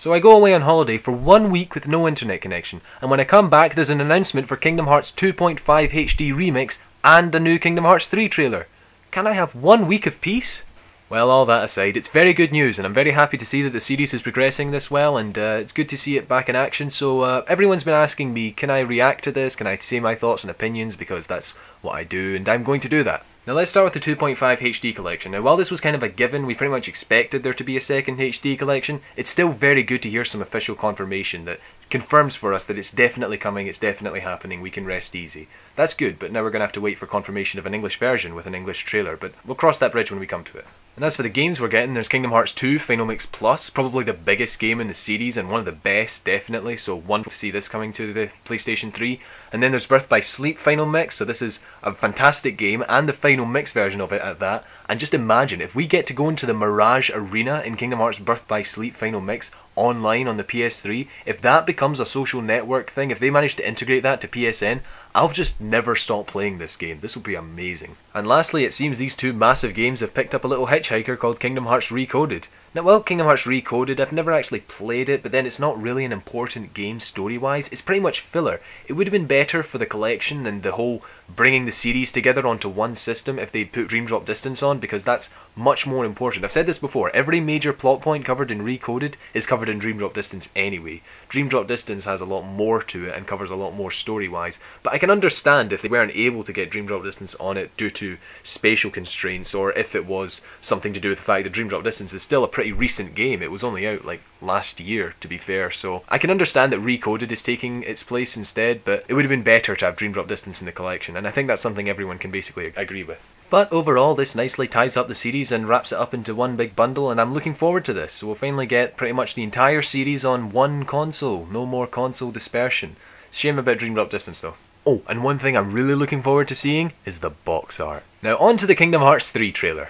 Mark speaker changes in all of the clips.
Speaker 1: So I go away on holiday for 1 week with no internet connection, and when I come back there's an announcement for Kingdom Hearts 2.5 HD Remix and a new Kingdom Hearts 3 trailer. Can I have 1 week of peace? Well, all that aside, it's very good news, and I'm very happy to see that the series is progressing this well, and it's good to see it back in action. So everyone's been asking me, can I react to this? Can I say my thoughts and opinions? Because that's what I do, and I'm going to do that. Now let's start with the 2.5 HD collection. Now while this was kind of a given, we pretty much expected there to be a second HD collection, it's still very good to hear some official confirmation that confirms for us that it's definitely coming, it's definitely happening, we can rest easy. That's good, but now we're going to have to wait for confirmation of an English version with an English trailer, but we'll cross that bridge when we come to it. And as for the games we're getting, there's Kingdom Hearts 2 Final Mix Plus, probably the biggest game in the series and one of the best, definitely, so wonderful to see this coming to the PlayStation 3. And then there's Birth by Sleep Final Mix, so this is a fantastic game, and the Final Mix version of it at that. And just imagine, if we get to go into the Mirage Arena in Kingdom Hearts Birth by Sleep Final Mix online on the PS3, if that becomes a social network thing, if they manage to integrate that to PSN, I'll just never stop playing this game. This will be amazing. And lastly, it seems these two massive games have picked up a little hitchhiker called Kingdom Hearts Recoded. Now, well, Kingdom Hearts Recoded, I've never actually played it, but then it's not really an important game story-wise. It's pretty much filler. It would have been better for the collection and the whole bringing the series together onto one system if they'd put Dream Drop Distance on, because that's much more important. I've said this before, every major plot point covered in Recoded is covered in Dream Drop Distance anyway. Dream Drop Distance has a lot more to it and covers a lot more story-wise, but I can understand if they weren't able to get Dream Drop Distance on it due to spatial constraints, or if it was something to do with the fact that Dream Drop Distance is still a pretty recent game. It was only out like last year, to be fair, so I can understand that Recoded is taking its place instead, but it would have been better to have Dream Drop Distance in the collection, and I think that's something everyone can basically agree with. But overall, this nicely ties up the series and wraps it up into one big bundle, and I'm looking forward to this. So we'll finally get pretty much the entire series on one console. No more console dispersion. Shame about Dream Drop Distance though. Oh, and one thing I'm really looking forward to seeing is the box art. Now on to the Kingdom Hearts 3 trailer.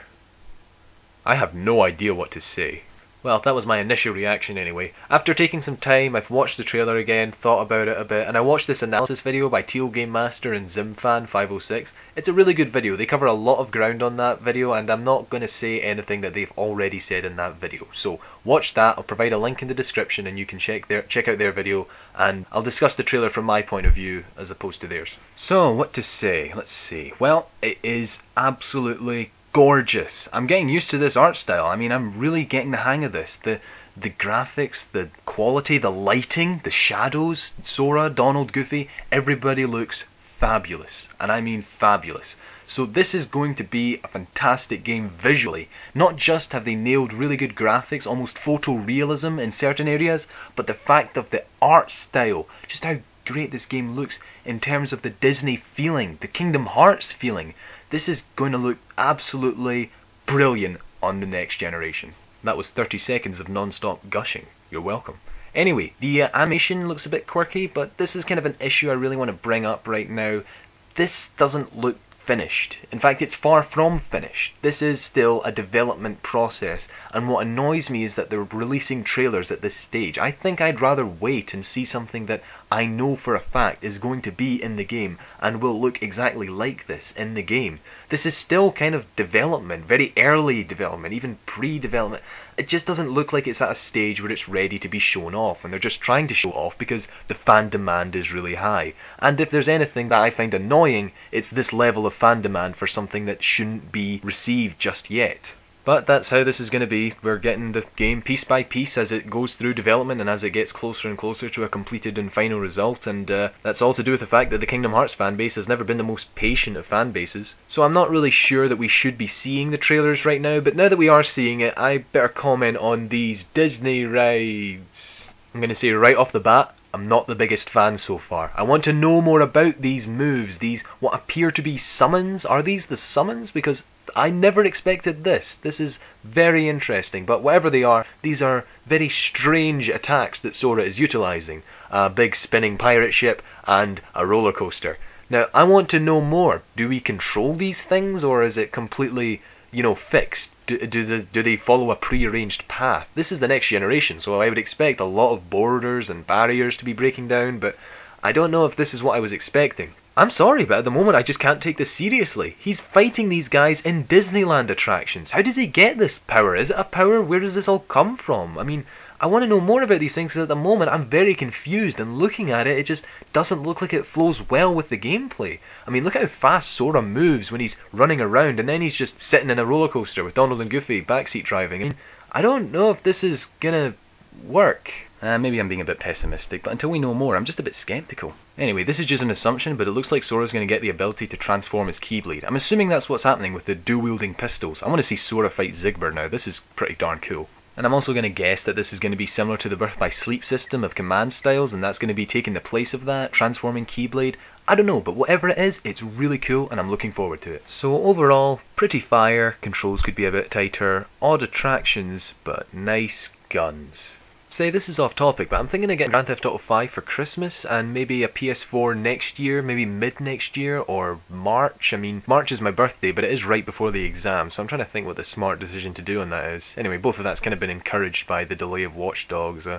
Speaker 1: I have no idea what to say. Well, that was my initial reaction anyway. After taking some time, I've watched the trailer again, thought about it a bit, and I watched this analysis video by Tealgamemaster and Zimfan506. It's a really good video. They cover a lot of ground on that video, and I'm not going to say anything that they've already said in that video. So watch that. I'll provide a link in the description and you can check out their video, and I'll discuss the trailer from my point of view as opposed to theirs. So, what to say? Let's see. Well, it is absolutely gorgeous. I'm getting used to this art style. I mean, I'm really getting the hang of this. The graphics, the quality, the lighting, the shadows, Sora, Donald, Goofy, everybody looks fabulous. And I mean fabulous. So this is going to be a fantastic game visually. Not just have they nailed really good graphics, almost photorealism in certain areas, but the fact of the art style, just how great this game looks in terms of the Disney feeling, the Kingdom Hearts feeling. This is going to look absolutely brilliant on the next generation. That was 30 seconds of non-stop gushing. You're welcome. Anyway, the animation looks a bit quirky, but this is kind of an issue I really want to bring up right now. This doesn't look finished. In fact, it's far from finished. This is still a development process, and what annoys me is that they're releasing trailers at this stage. I think I'd rather wait and see something that I know for a fact is going to be in the game and will look exactly like this in the game. This is still kind of development, very early development, even pre-development. It just doesn't look like it's at a stage where it's ready to be shown off, and they're just trying to show off because the fan demand is really high. And if there's anything that I find annoying, it's this level of fan demand for something that shouldn't be received just yet. But that's how this is going to be. We're getting the game piece by piece as it goes through development and as it gets closer and closer to a completed and final result, and that's all to do with the fact that the Kingdom Hearts fanbase has never been the most patient of fan bases. So I'm not really sure that we should be seeing the trailers right now, but now that we are seeing it, I better comment on these Disney rides. I'm going to say right off the bat, I'm not the biggest fan so far. I want to know more about these moves, these what appear to be summons. Are these the summons? Because I never expected this. This is very interesting, but whatever they are, these are very strange attacks that Sora is utilising. A big spinning pirate ship and a roller coaster. Now, I want to know more. Do we control these things, or is it completely, fixed? Do they follow a pre-arranged path? This is the next generation, so I would expect a lot of borders and barriers to be breaking down, but I don't know if this is what I was expecting. I'm sorry, but at the moment I just can't take this seriously. He's fighting these guys in Disneyland attractions. How does he get this power? Is it a power? Where does this all come from? I mean, I want to know more about these things because at the moment I'm very confused, and looking at it, it just doesn't look like it flows well with the gameplay. I mean, look at how fast Sora moves when he's running around, and then he's just sitting in a roller coaster with Donald and Goofy backseat driving. I mean, I don't know if this is gonna work. Maybe I'm being a bit pessimistic, but until we know more, I'm just a bit skeptical. Anyway, this is just an assumption, but it looks like Sora's going to get the ability to transform his Keyblade. I'm assuming that's what's happening with the dual-wielding pistols. I want to see Sora fight Zigbert now. This is pretty darn cool. And I'm also going to guess that this is going to be similar to the Birth by Sleep system of command styles, and that's going to be taking the place of that, transforming Keyblade. I don't know, but whatever it is, it's really cool, and I'm looking forward to it. So overall, pretty fire, controls could be a bit tighter, odd attractions, but nice guns. Say, this is off topic, but I'm thinking of getting Grand Theft Auto 5 for Christmas and maybe a PS4 next year, maybe mid next year or March. I mean, March is my birthday, but it is right before the exam, so I'm trying to think what the smart decision to do on that is. Anyway, both of that's kind of been encouraged by the delay of Watch Dogs.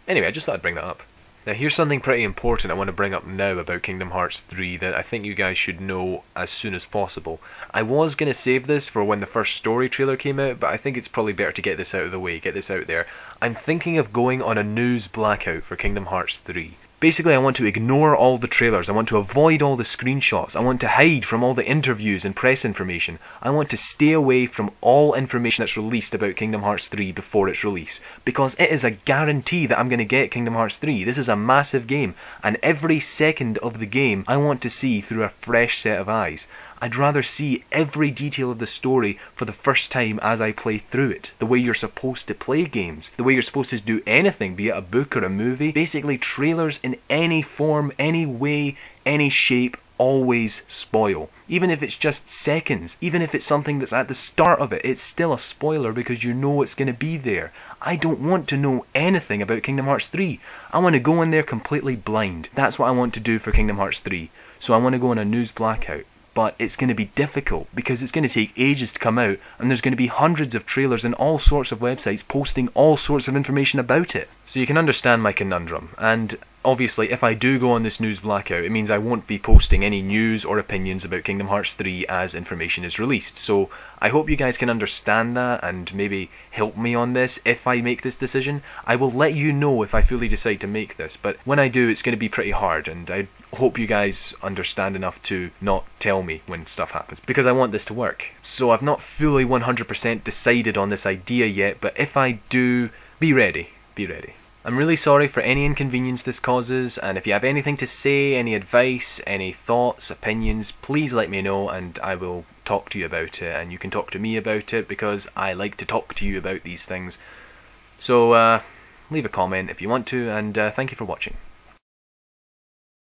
Speaker 1: Anyway, I just thought I'd bring that up. Now here's something pretty important I want to bring up now about Kingdom Hearts 3 that I think you guys should know as soon as possible. I was going to save this for when the first story trailer came out, but I think it's probably better to get this out of the way, get this out there. I'm thinking of going on a news blackout for Kingdom Hearts 3. Basically, I want to ignore all the trailers, I want to avoid all the screenshots, I want to hide from all the interviews and press information, I want to stay away from all information that's released about Kingdom Hearts 3 before its release, because it is a guarantee that I'm going to get Kingdom Hearts 3. This is a massive game, and every second of the game I want to see through a fresh set of eyes. I'd rather see every detail of the story for the first time as I play through it, the way you're supposed to play games, the way you're supposed to do anything, be it a book or a movie. Basically, trailers in any form, any way, any shape, always spoil. Even if it's just seconds, even if it's something that's at the start of it, it's still a spoiler because you know it's going to be there. I don't want to know anything about Kingdom Hearts 3. I want to go in there completely blind. That's what I want to do for Kingdom Hearts 3. So I want to go on a news blackout. But it's going to be difficult because it's going to take ages to come out, and there's going to be hundreds of trailers and all sorts of websites posting all sorts of information about it. So you can understand my conundrum, and obviously if I do go on this news blackout, it means I won't be posting any news or opinions about Kingdom Hearts 3 as information is released. So I hope you guys can understand that and maybe help me on this if I make this decision. I will let you know if I fully decide to make this, but when I do, it's going to be pretty hard, and I hope you guys understand enough to not tell me when stuff happens, because I want this to work. So I've not fully 100% decided on this idea yet, but if I do, be ready, be ready. I'm really sorry for any inconvenience this causes, and if you have anything to say, any advice, any thoughts, opinions, please let me know and I will talk to you about it, and you can talk to me about it because I like to talk to you about these things. So leave a comment if you want to, and thank you for watching.